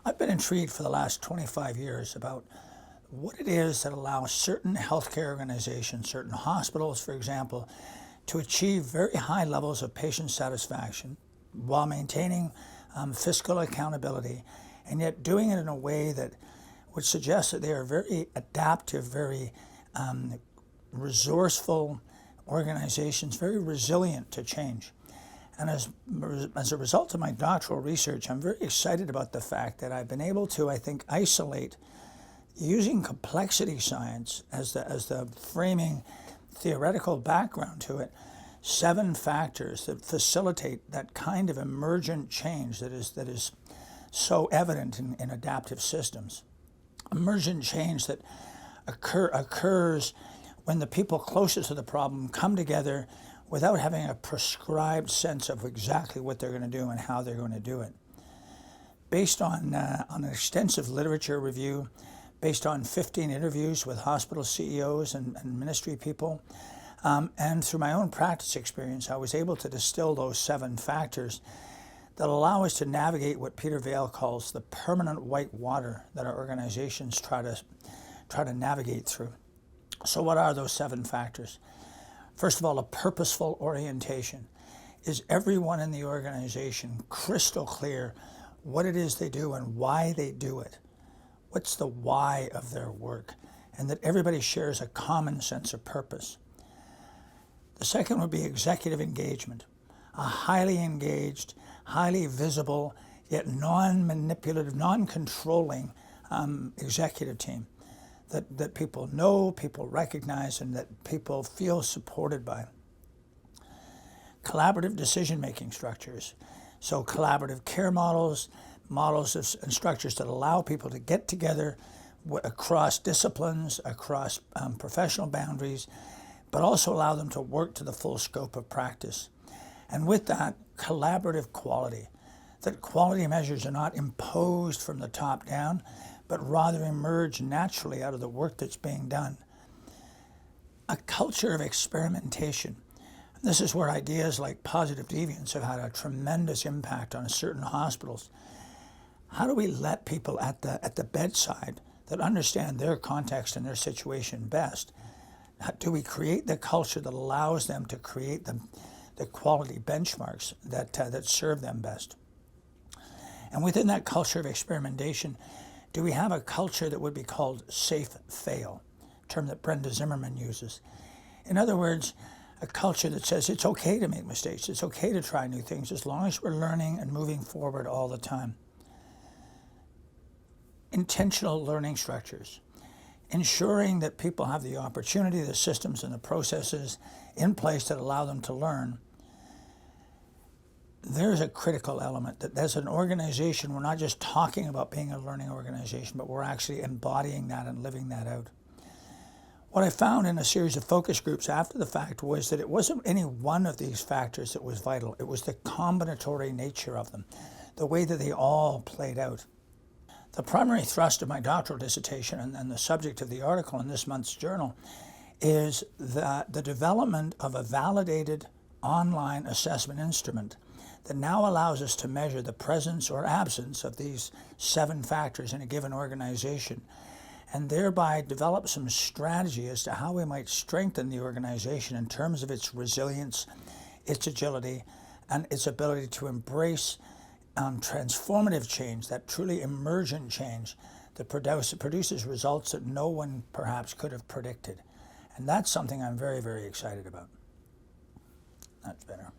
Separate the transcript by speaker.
Speaker 1: I've been intrigued for the last 25 years about what it is that allows certain healthcare organizations, certain hospitals, for example, to achieve very high levels of patient satisfaction while maintaining fiscal accountability, and yet doing it in a way that would suggest that they are very adaptive, very resourceful organizations, very resilient to change. And as a result of my doctoral research, I'm very excited about the fact that I've been able to, I think, isolate, using complexity science as the framing theoretical background to it, 7 factors that facilitate that kind of emergent change that is so evident in adaptive systems. Emergent change that occurs when the people closest to the problem come together without having a prescribed sense of exactly what they're going to do and how they're going to do it. Based on an extensive literature review, based on 15 interviews with hospital CEOs and ministry people, and through my own practice experience, I was able to distill those 7 factors that allow us to navigate what Peter Vail calls the permanent white water that our organizations try to navigate through. So what are those 7 factors? First of all, a purposeful orientation. Is everyone in the organization crystal clear what it is they do and why they do it? What's the why of their work? And that everybody shares a common sense of purpose. The second would be executive engagement. A highly engaged, highly visible, yet non-manipulative, non-controlling executive team that people know, people recognize, and that people feel supported by. Collaborative decision-making structures. So collaborative care models and structures that allow people to get together across disciplines, across professional boundaries, but also allow them to work to the full scope of practice. And with that, collaborative quality, that quality measures are not imposed from the top down, but rather emerge naturally out of the work that's being done. A culture of experimentation. This is where ideas like positive deviance have had a tremendous impact on certain hospitals. How do we let people at the bedside that understand their context and their situation best? Do we create the culture that allows them to create the quality benchmarks that serve them best? And within that culture of experimentation, do we have a culture that would be called safe fail, a term that Brenda Zimmerman uses? In other words, a culture that says it's okay to make mistakes, it's okay to try new things as long as we're learning and moving forward all the time. Intentional learning structures, ensuring that people have the opportunity, the systems and the processes in place that allow them to learn. There's a critical element that as an organization, we're not just talking about being a learning organization, but we're actually embodying that and living that out. What I found in a series of focus groups after the fact was that it wasn't any one of these factors that was vital. It was the combinatory nature of them, the way that they all played out. The primary thrust of my doctoral dissertation and the subject of the article in this month's journal is the development of a validated online assessment instrument that now allows us to measure the presence or absence of these 7 factors in a given organization, and thereby develop some strategy as to how we might strengthen the organization in terms of its resilience, its agility, and its ability to embrace transformative change, that truly emergent change that produces results that no one perhaps could have predicted. And that's something I'm very, very excited about. That's better.